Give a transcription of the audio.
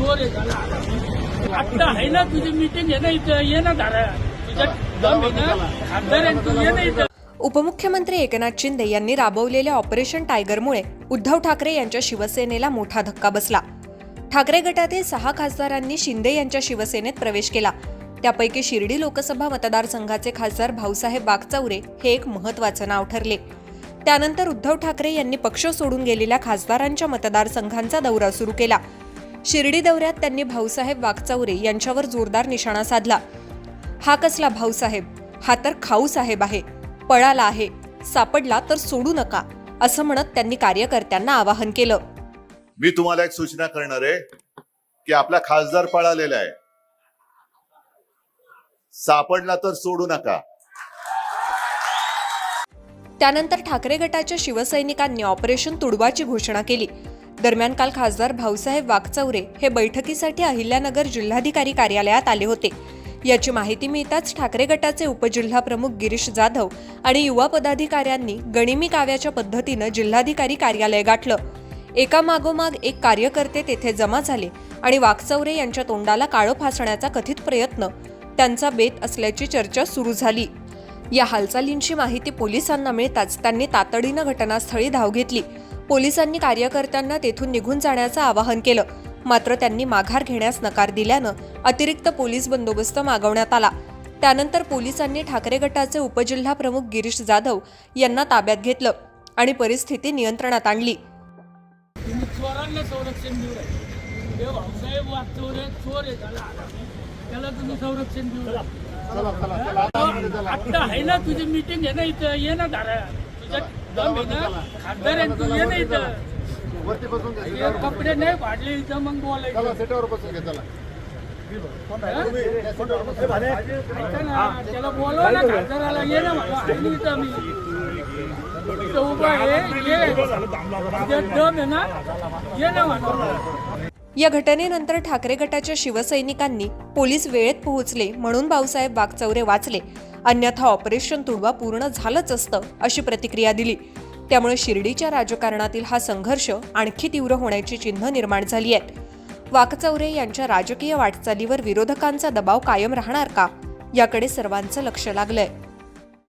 चोर आहे झाला आता आहे ना तुझी मीटिंग आहे ना इथं ये ना दारा तुझ्या दम आहे ना खासदार आहे तू ये ना इथं. उपमुख्यमंत्री एकनाथ शिंदे यांनी राबवलेल्या ऑपरेशन टायगरमुळे उद्धव ठाकरे यांच्या शिवसेनेला मोठा धक्का बसला. ठाकरे गटातील 6 खासदारांनी शिंदे यांच्या शिवसेनेत प्रवेश केला. त्यापैकी शिर्डी लोकसभा मतदारसंघाचे खासदार भाऊसाहेब वाकचौरे हे एक महत्त्वाचं नाव ठरले. त्यानंतर उद्धव ठाकरे यांनी पक्ष सोडून गेलेल्या खासदारांच्या मतदारसंघांचा दौरा सुरू केला. शिर्डी दौऱ्यात त्यांनी भाऊसाहेब वाकचौरे यांच्यावर जोरदार निशाणा साधला. हा कसला भाऊसाहेब, हा तर खाऊसाहेब आहे, पळाला आहे, सापडला तर सोडू नका, असं म्हणत त्यांनी कार्यकर्त्यांना आवाहन केलं. मी तुम्हाला एक सूचना करणार आहे की आपला खासदार पळालेला आहे, सापडला तर सोडू नका. त्यानंतर ठाकरे गटाच्या शिवसैनिकांनी ऑपरेशन तुडवाची घोषणा केली. दरम्यान काल खासदार भाऊसाहेब वाकचौरे हे बैठकीसाठी अहिल्यानगर जिल्हाधिकारी कार्यालयात आले होते. याची माहिती मिळताच ठाकरे गटाचे उपजिल्हाप्रमुख गिरीश जाधव आणि युवा पदाधिकाऱ्यांनी गणिमी काव्याच्या पद्धतीनं जिल्हाधिकारी कार्यालय गाठलं. एका मागोमाग एक कार्यकर्ते तेथे जमा झाले आणि वाकचौरे यांच्या तोंडाला काळं फासण्याचा कथित प्रयत्न त्यांचा बेत असल्याची चर्चा सुरू झाली. या हालचालींची माहिती पोलिसांना मिळताच त्यांनी तातडीनं घटनास्थळी धाव घेतली. पोलिसांनी कार्यकर्त्यांना तेथून निघून जाण्याचं आवाहन केलं. मात्र त्यांनी माघार घेण्यास नकार दिल्यानं अतिरिक्त पोलीस बंदोबस्त मागवण्यात आला. त्यानंतर पोलिसांनी ठाकरे गटाचे उपजिल्हाप्रमुख गिरीश जाधव यांना ताब्यात घेतलं आणि परिस्थिती नियंत्रणात आणली. तुम्ही चोरांना संरक्षण देऊ राहिले. हे भाऊसाहेब वाकचौरे चोर आहे झाला त्याला तुम्ही संरक्षण देऊ आता आहे ना तुझी मीटिंग आहे ना इथं ये ना दारा तुझ्या दम आहे ना खासदार आहे तू ये ना इथं. कपडे नाही फाडले इथं मग बोलायचं त्याला बोलवा ना खासदाराला ये ना मला इथं मी इथं उभा आहे दम आहे ना ये ना मला. या घटनेनंतर ठाकरे गटाच्या शिवसैनिकांनी पोलीस वेळेत पोहोचले म्हणून भाऊसाहेब वाकचौरे वाचले, अन्यथा ऑपरेशन तुडवा पूर्ण झालंच असतं अशी प्रतिक्रिया दिली. त्यामुळे शिर्डीच्या राजकारणातील हा संघर्ष आणखी तीव्र होण्याची चिन्ह निर्माण झाली आहेत. वाकचौरे यांच्या राजकीय वाटचालीवर विरोधकांचा दबाव कायम राहणार का, याकडे सर्वांचं लक्ष लागलंय.